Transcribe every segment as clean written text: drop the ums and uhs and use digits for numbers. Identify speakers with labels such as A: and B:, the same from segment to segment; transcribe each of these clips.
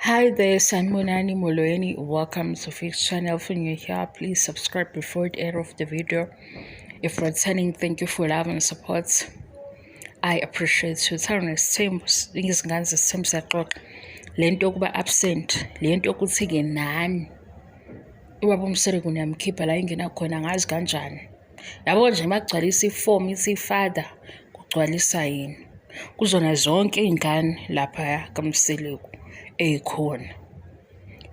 A: Hi there, Sanmunani Moloeni. Welcome to Fix channel. If you're here, please subscribe before the end of the video. If returning, thank you for love and support. I appreciate you. Thina izingane zesithembu siyaxoxa. Le nto yokuba absent, le nto yokuthi-ke nani ubaba uMseleku niyamkhipha la ingena khona ngazi kanjani. Yabo nje magcwalisa ifomu ithi father kugcwalisa yini. Kuzona zonke iy'ngane lapha kaMseleku ey'khona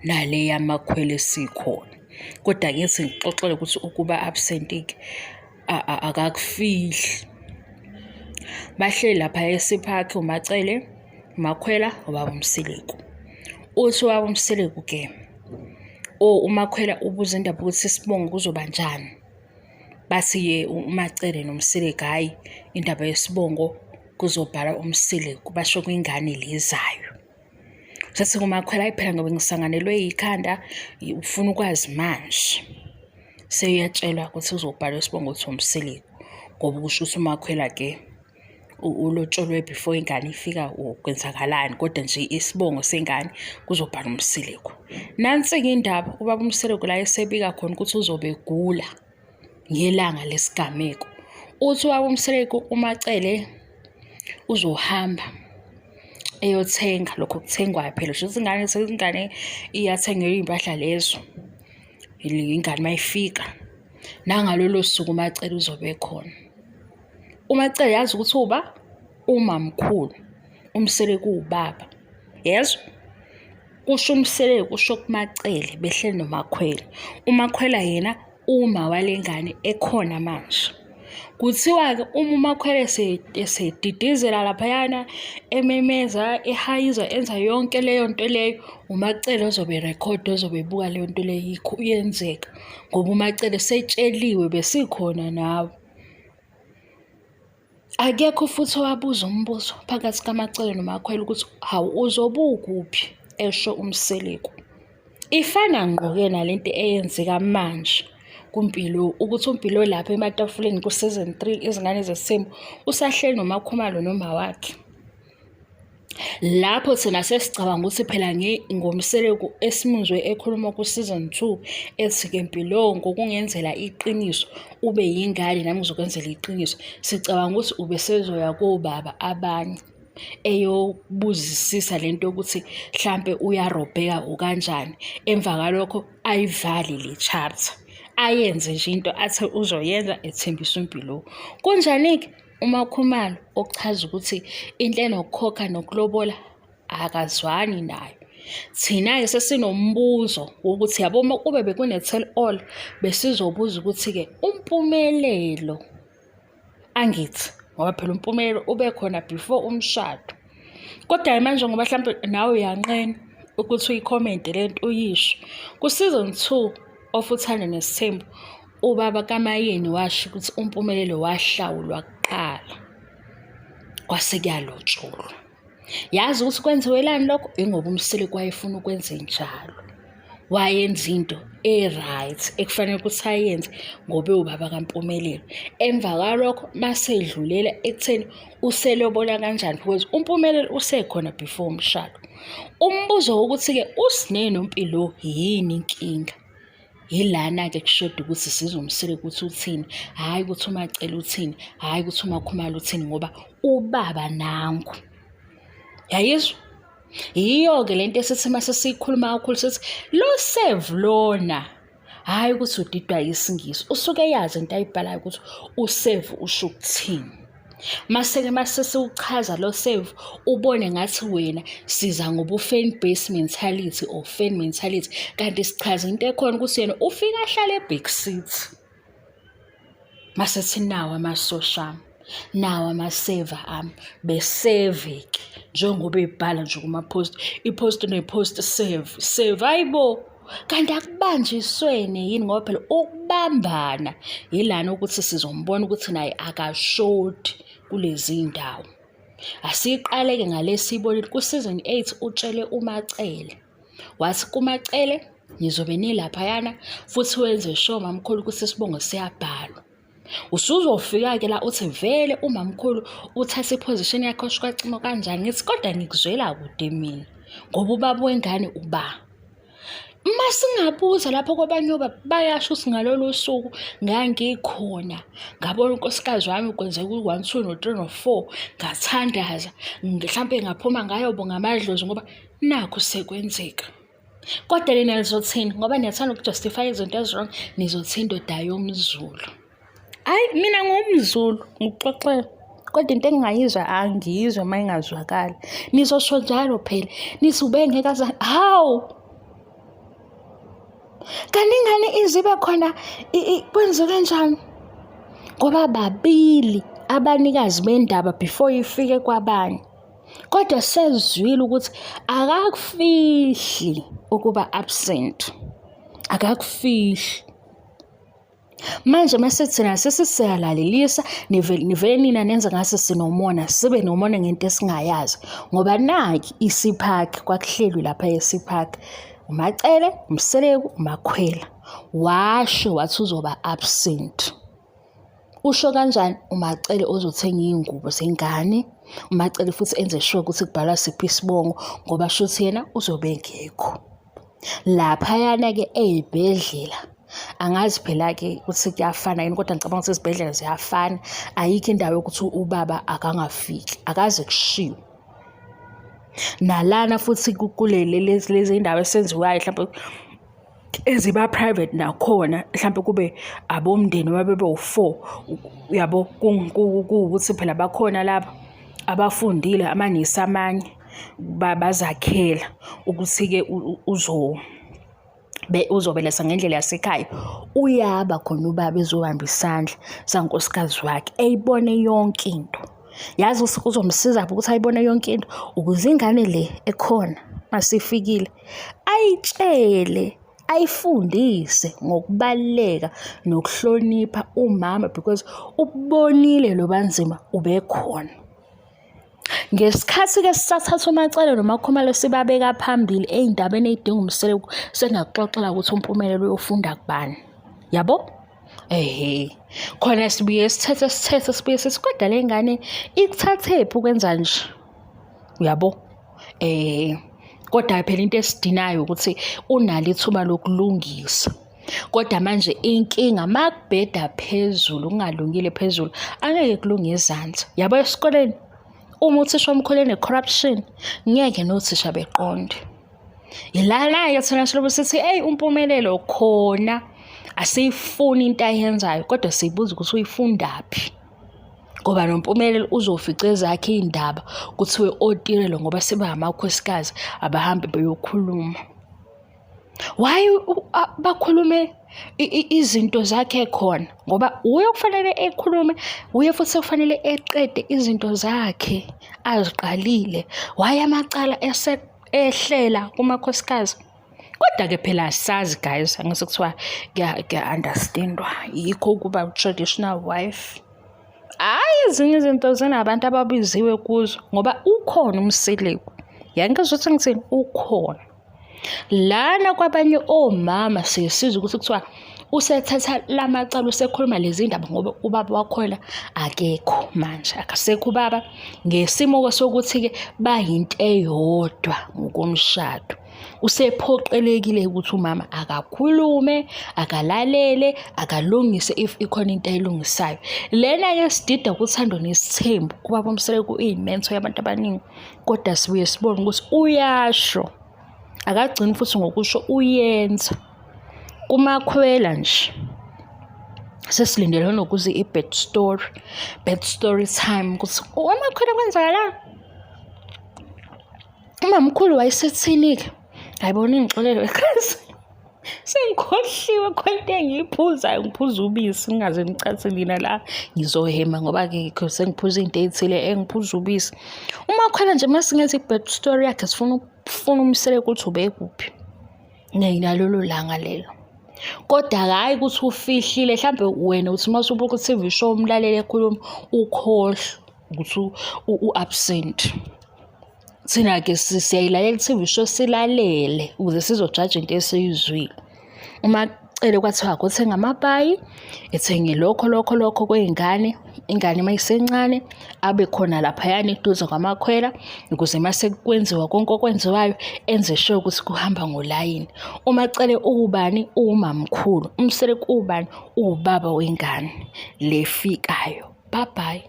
A: nale yamakhwele esikhona. Kodwa ngithi ngixoxele ukuthi ukuba absent-ke akakufihli. Bahleli lapha esiphakhe uMacele, uMakhwela, ubaba uMseleku. Uthi ubaba uMseleku-ke uMakhwela ubuza indaba ukuthi isibongo kuzoba njani. Bathi-ke uMacele noMseleku hhayi indaba yesibongo kuzobhala uMseleku, basho kwingane lezayo. Sathi kuMakhwela hayi phela ngoba ngisanganelwe yikhanda ufuna ukwazi manje. Seyatshelwa ukuthi uzobhala isibongo ukuthi uMseleku ngoba kusho ukuthi uMakhwela-ke ulotsholwe before ingane ifika kwenzakalani, kodwa nje isibongo sengane kuzobhala uMseleku. Nansi-ke indaba ubaba uMseleku la esebika khona ukuthi uzobe egula ngelanga lesigameko. Uthi ubaba uMseleku uMacele uzohamba eyothenga lokho kuthengwayo phela kusho ukuthi ingane iyathengelwa iy'mpahla lezo ingane mayifika nangalolo suku uMacele uzobe khona. uMacele yazi ukuthi umamkhulu uMseleku ubaba, yezwa kusho uMseleku kusho kuMacele behleli noMakhwela. uMakhwela yena uma walengane ekhona manje. Kuthiwa-ke uma uMakhwela esedidizela laphayana ememeza ehayiza enza yonke leyo nto leyo, uMacele ozobe erekhoda ozobe ebuka leyo nto leyo iyenzeka ngoba uMacele setsheliwe besikhona nawe. Akekho futhi owabuza umbuzo phakathi kaMacele noMakhwela ukuthi hawu uzobukuphi, esho uMseleku. Ifana ngqo-ke nalento eyenzeka manje kuMpilo, ukuthi uMpilo lapha ematafuleni ku-season 3 izingane zesithembu usahleli noMakhumalo noma wakhe. Lapho thina sesicabanga ukuthi phela ngoMseleku esimuzwe ekhuluma ku-season 2 ethi-ke Mpilo ngokungenzela iqiniso ube yingane nami ngizokwenzela iqiniso. Sicabanga ukuthi ubesezoya kobaba abanye eyobuzisisa lento yokuthi mhlampe uyarobheka ukanjani. Emva kalokho ayivale le charter, ayenze nje into athi uzoyenza ethembisa uMpilo. Kunjani-ke uMakhumalo okuchaza ukuthi into enokukhokha nokulobola akazwani nayo. Thina-ke sesinombuzo wokuthi yabo uma kube bekune-tell all besizobuza ukuthi-ke umpumelelo, angithi ngoba phela umpumelelo ube khona before umshado. Kodwa manje ngoba mhlampe nawe uyanqena ukuthi uyikhomente lento uyisho ku-season 2 ofuthane nesithembu, ubaba kaMayeni washo ukuthi umpumelelo wahlawulwa kuqala kwase kuyalotsholwa. Yazi ukuthi kwenziwelani lokho? Ingoba uMseleku wayefuna ukwenza njalo, wayenza into e-right ekufanele ukuthi ayenze ngoba ubaba kaMpumelelo. Emva kwalokho masedlulela ekutheni uselobona kanjani because uMpumelelo usekhona before umshado. Umbuzo wokuthi-ke uSine noMpilo yini inkinga? Yilana-ke kushoda ukuthi sizwe uMseleku ukuthi uthini, hhayi ukuthi uMacele uthini, hhayi ukuthi uMakhumalo uthini ngoba ubaba nangu. Yayizwa? Yiyo-ke lento esithi mase siyikhuluma kakhulu sithi lo save lona, hhayi ukuthi udidwa yisingisi, usuke yazi into ayibhalayo ukuthi usave usho ukuthini. Mase-ke mase siwuchaza lo save ubone ngathi wena siza ngoba u-fan base mentality or fan mentality, kanti sichaza into ekhona ukuthi yena ufika ahlale e-back seat. Mase thi nawo amasosha nawo amaseva ami beseve-ke njengoba ebhala nje kuma-post, i-post ne-post save hayibo. Kanti akubanjiswene yini ngoba phela ukubambana yilana ukuthi sizombona ukuthi naye akashodi kulezi ndawo. Asiqale-ke ngalesiyibonile ku-season 8 utshele uMacele wathi kuMacele nizobe nilaphayana futhi wenze sure mamkhulu ukuthi isibongo siyabhalwa. Usuzofika-ke la uthi vele umamkhulu uthatha iposition yakhe oshukacimo kanjani. Ngithi kodwa ngikuzwela kude mina ngoba ubaba wengane uba. Masingabuza lapho kwabanye bayasho ukuthi ngalolu suku ngangikhona, ngabona unkosikazi wami kwenzeka u-1, 2, no-3, no-4, ngathandaza, mhlampe ngaphuma ngayobonga amadlozi ngoba nakhu sekwenzeka. Kodwa lena nizothini ngoba niyathanda ukujustify izinto ezi-wrong, nizothi indoda yomZulu. Hhayi, mina ngumZulu, ngikuxoxela. Kodwa into engingayizwa angiyizwa uma ingazwakali. Nizosho njalo phela, nithi ubengeke aze, hawu! Kanti ingane izibe khona kwenze kanjani? Ngoba babili abanikazi bendaba before ifike kwabanye. Kodwa sezwile ukuthi akakufihli ukuba absent. Akakufihli. Manje mase thina sesiyalalelisa nivele nina nenza ngase sinomona, sibe nomona ngento esingayazi. Ngoba naki isiphakhi kwakuhlelwe lapha esiphakhi. uMacele, uMseleku, uMakhwela. Washo wathi uzoba absent. Usho kanjani? uMacele ozothenga iy'ngubo zengane. uMacele futhi enze sure ukuthi kubhalwa siphi isibongo ngoba shuthi yena uzobe engekho. Laphayana-ke ey'bhedlela. Angazi phela-ke ukuthi kuyafana yini kodwa ngicabanga ukuthi izibhedlela ziyafana. Ayikho indawo yokuthi ubaba akangafiki. Akaze kushiwo. Nalana futhi lezi indawo esenziwayo mhlawumbe eziba private nakhona mhlawumbe kube abomndeni bebe u4 yabo kuwukuthi phela bakhona lapha abafundile amanesi amanye bazakhela ukuthi-ke uzobelesa ngendlela yasekhaya. Uyaba khona ubaba ezobamba isandla sankosikazi wakhe eyibone yonke into. Yazi uzomsiza ukuthi ayibone yonke into ukuze ingane le ekhona masifikile ayitshele, ayifundise ngokubaleka nokuhlonipha umama because ubonile lo banzima ubekhona. Ngesikhathi-ke sisathatha uMacele noMakhomalo sibabeka phambili ey'ndabeni ey'dinga uMseleku sengakuxoxela ukuthi uMpumelelo uyofunda kubani. Yabo? Khona sibuye sithethe sibuye sithi kodwa le ngane ikuthathephi ukwenza nje. Uyabo? Kodwa phela into esidinayo ukuthi unalo ithuba lokulungisa. Kodwa manje inkinga makubheda phezulu, kungalungile phezulu, angeke kulunge ezansi. Yabo esikoleni uma uthisha omkhuleni corruption, ngeke nothisha beqonde. Ilana-ke thina silobe sithi uMpumelelo khona asiyifuni into ayenzayo kodwa siyibuza ukuthi uyifundaphi. Ngoba noMpumelelo uzofica ezakhe iy'ndaba kuthiwe otirelo ngoba seba amakhosikazi abahambe beyokhuluma. Why bakhulume izinto zakhe khona? Ngoba uye kufanele ekhulume, uye futhi kufanele eqede izinto zakhe aziqalile. Why amacala ehlela kumakhosikazi? Kodwa-ke phela asazi guys, angise kuthiwa kuya-understandwa yikho ukuba traditional wife. Hhayi ezinye izinto zinabantu ababiziwe kuzo ngoba ukhona uMseleku. Yangizwa ukuthi ngithini? Ukhona. Lana kwabanye omama siyesiza ukuthi kuthiwa usethatha lamacala usekhuluma lezi ndaba ngoba ubaba wakhona akekho manje, akasekho ubaba ngesimo sokuthi-ke bayinto eyodwa ngokomshado. Usephoqelekile ukuthi umama akakhulume, akalalele, akalungise if ikhona into ayilungisayo. Lena-ke sidida kuthando nesithembu ubaba uMseleku uyimento yabantu abaningi kodwa sibuye sibone ukuthi uyasho. Akagcini futhi ngokusho uyenza. kuMakhwela nje sesilindele nokuze i-bad story time ukuthi uMakhwela kwenzakalani. Umamkhulu wayesethini-ke ayibona ingixolelo ekhasi sengikhohliwe khonto engiyiphuzayo, ngiphuza ubisi ngingaze ngicathi lina la ngizohema ngoba-ke sengiphuza into ey'thile engiphuza ubisi. uMakhwela nje masingethi i-bad story yakhe sifuna uMseleku ukuthi ubekuphi nalolo langa lelo. Kodwa hhayi ukuthi ufihlile mhlambe wena uthi masubuka ku-TV show umlaleli ekhuluma ukhohlwa ukuthi u-absent. Thina-ke siyayilalela i-TV show silalele ukuze sizojaja into esiyizwile. acele kwathiwa akuthenga amabhayi, ethenge lokho kwey'ngane, ingane uma isencane abe khona laphayana eduze kwamakhwela ukuze mase kwenziwa konke okwenziwayo enze sure ukuthi kuhamba ngolayini. Uma acele ubani, umamkhulu, umsele kubani, ubaba wengane le efikayo. Bye bye.